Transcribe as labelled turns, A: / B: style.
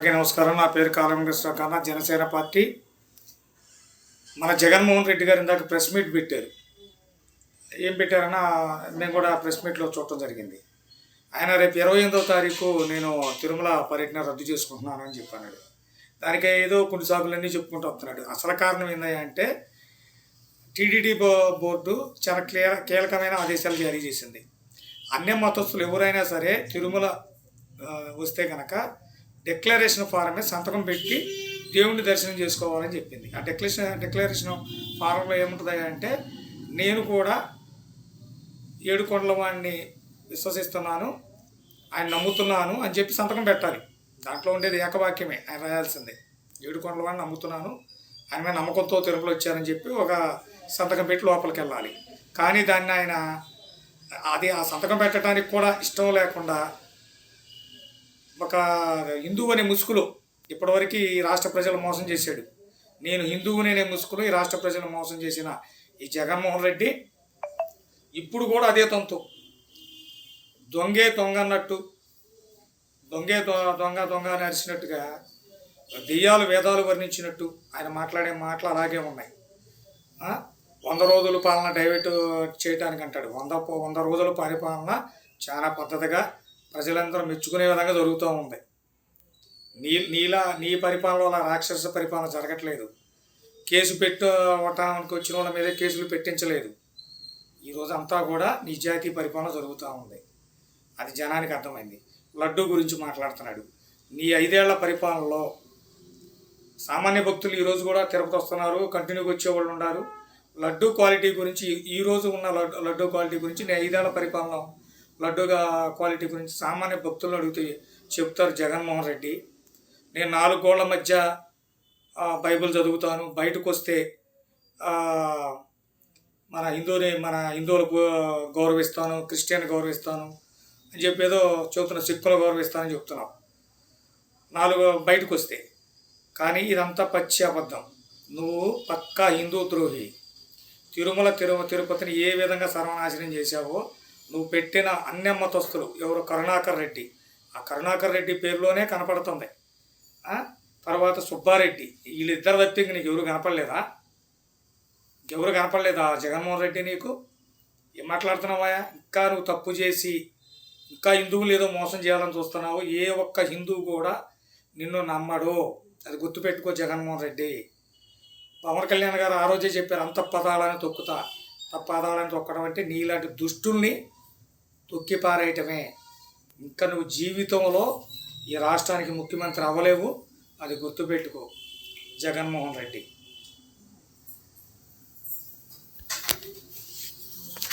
A: నమస్కారం. నా పేరు కాలం వెంకటేశ్వర కన్నా, జనసేన పార్టీ. మన జగన్మోహన్ రెడ్డి గారు ఇందాక ప్రెస్ మీట్ పెట్టారు. ఏం పెట్టారన్నా మేము కూడా ప్రెస్ మీట్లో చూడటం జరిగింది. ఆయన రేపు 28వ తారీఖు నేను తిరుమల పర్యటన రద్దు చేసుకుంటున్నాను అని చెప్పాడు. దానికి ఏదో కొన్ని సాకులన్నీ చెప్పుకుంటూ వస్తున్నాడు. అసలు కారణం ఏంటంటే టీటీడీ బోర్డు చాలా కీలకమైన ఆదేశాలు జారీ చేసింది. అన్ని మతస్థులు ఎవరైనా సరే తిరుమల వస్తే కనుక డిక్లరేషన్ ఫారం మీద సంతకం పెట్టి దేవుణ్ణి దర్శనం చేసుకోవాలని చెప్పింది. ఆ డిక్లరేషన్ ఫారంలో ఏముంటుంది అంటే, నేను కూడా ఏడుకొండల వాడిని విశ్వసిస్తున్నాను, ఆయన నమ్ముతున్నాను అని చెప్పి సంతకం పెట్టాలి. దాంట్లో ఉండేది ఏకవాక్యమే, ఆయన రాయాల్సిందే. ఏడుకొండల వాడిని నమ్ముతున్నాను, ఆయన మీద నమ్మకంతో తిరుపతి వచ్చారని చెప్పి ఒక సంతకం పెట్టి లోపలికి వెళ్ళాలి. కానీ దాన్ని ఆయన ఆ సంతకం పెట్టడానికి కూడా ఇష్టం లేకుండా ఒక హిందువు అనే ముసుగులో ఇప్పటివరకు ఈ రాష్ట్ర ప్రజలు మోసం చేశాడు. నేను హిందువుని అనే ముసుగులో ఈ రాష్ట్ర ప్రజలు మోసం చేసిన ఈ జగన్మోహన్ రెడ్డి ఇప్పుడు కూడా అదే తంతు. దొంగే దొంగ అన్నట్టు, దొంగ అని అరిచినట్టుగా, దెయ్యాలు వేదాలు వర్ణించినట్టు ఆయన మాట్లాడే మాటలు అలాగే ఉన్నాయి. 100 రోజుల పాలన డైవర్ట్ చేయడానికి అంటాడు. 100 రోజుల పరిపాలన చాలా పద్ధతిగా ప్రజలందరూ మెచ్చుకునే విధంగా జరుగుతూ ఉంది. నీ పరిపాలనలో రాక్షస పరిపాలన జరగట్లేదు. కేసు పెట్టడానికి వచ్చిన వాళ్ళ మీదే కేసులు పెట్టించలేదు. ఈరోజు అంతా కూడా నిజాయితీ పరిపాలన జరుగుతూ ఉంది. అది జనానికి అర్థమైంది. లడ్డూ గురించి మాట్లాడుతున్నాడు. నీ 5 ఏళ్ల పరిపాలనలో సామాన్య భక్తులు ఈరోజు కూడా తిరుపతి వస్తున్నారు, కంటిన్యూగా వచ్చేవాళ్ళు ఉన్నారు. లడ్డూ క్వాలిటీ గురించి, ఈరోజు ఉన్న లడ్డూ క్వాలిటీ గురించి నీ 5 ఏళ్ల పరిపాలన లడ్డూగా క్వాలిటీ గురించి సామాన్య భక్తులను అడిగితే చెప్తారు జగన్మోహన్ రెడ్డి. నేను 4 గోళ్ల మధ్య బైబిల్ చదువుతాను, బయటకు వస్తే మన హిందువులకు గౌరవిస్తాను, క్రిస్టియన్ గౌరవిస్తాను అని చెప్పి ఏదో చెబుతున్నా, సిక్కులు గౌరవిస్తానని చెప్తున్నావు 4 బయటకు వస్తే. కానీ ఇదంతా పచ్చి అబద్ధం. నువ్వు పక్కా హిందూ ద్రోహి. తిరుపతిని ఏ విధంగా సర్వనాశనం చేశావో, నువ్వు పెట్టిన అన్ని మతస్థులు ఎవరు, కరుణాకర్ రెడ్డి, ఆ కరుణాకర్ రెడ్డి పేరులోనే కనపడుతుంది. తర్వాత సుబ్బారెడ్డి, వీళ్ళిద్దరు తప్పింది నీకు ఎవరు కనపడలేదా జగన్మోహన్ రెడ్డి? నీకు ఏం మాట్లాడుతున్నావా? ఇంకా నువ్వు తప్పు చేసి ఇంకా హిందువులు ఏదో మోసం చేయాలని చూస్తున్నావు. ఏ ఒక్క హిందువు కూడా నిన్ను నమ్మడు. అది గుర్తుపెట్టుకో జగన్మోహన్ రెడ్డి. పవన్ కళ్యాణ్ గారు ఆ రోజే చెప్పారు, అంత పదాలని తొక్కడం అంటే నీలాంటి దుష్టుల్ని తొక్కి పారేయటమే. ఇంకా నువ్వు జీవితంలో ఈ రాష్ట్రానికి ముఖ్యమంత్రి అవ్వలేవు. అది గుర్తుపెట్టుకో జగన్మోహన్ రెడ్డి.